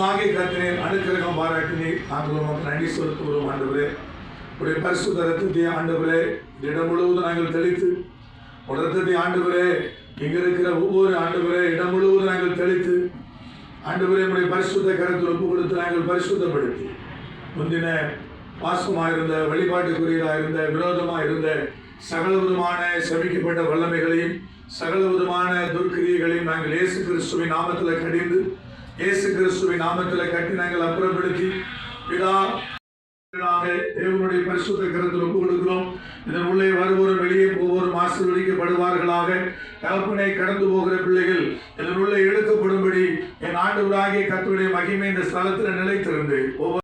தேவனாகிய கர்த்தரே அனுக்கிரகம் பாராட்டினீர். நாங்கள் உமக்கு நன்றி செலுத்துகிறோம் ஆண்டவரே. உடைய பரிசுத்த ரத்தத்தை ஆண்டவரே இடம் முழுவதும் நாங்கள் தெளித்து ரத்தத்தை ஆண்டவரே இங்க இருக்கிற ஒவ்வொரு ஆண்டவரே இடம் முழுவதும் நாங்கள் தெளித்து ஆண்டவரே உடைய பரிசுத்த கரத்தில் ஒப்பு கொடுத்து நாங்கள் பரிசுத்தப்படுத்தி முந்தின பாசமாக இருந்த வழிபாட்டுக்குரியதாக இருந்த விரோதமாக இருந்த சகல விதமான சபிக்கப்பட்ட வல்லமைகளையும் சகல விதமான துர்க்கிரியைகளையும் நாங்கள் இயேசு கிறிஸ்துவின் நாமத்தில் கடிந்து இயேசு கிறிஸ்துவின் நாமத்தில் கட்டி நாங்கள் அப்புறப்படுத்தி பிதா தேவனுடைய பரிசுத்த கரத்தில் ஒப்பு கொடுக்கிறோம். இதன் உள்ளே வருவோரும் வெளியே போவோரும் ஆசீர்வதிக்கப்படுவார்களாக. தகப்பனை கடந்து போகிற பிள்ளைகள் இதன் உள்ளே எடுக்கப்படும்படி என் ஆண்டவராகிய கர்த்தருடைய மகிமை இந்த ஸ்தலத்தில் நிலைத்திருந்து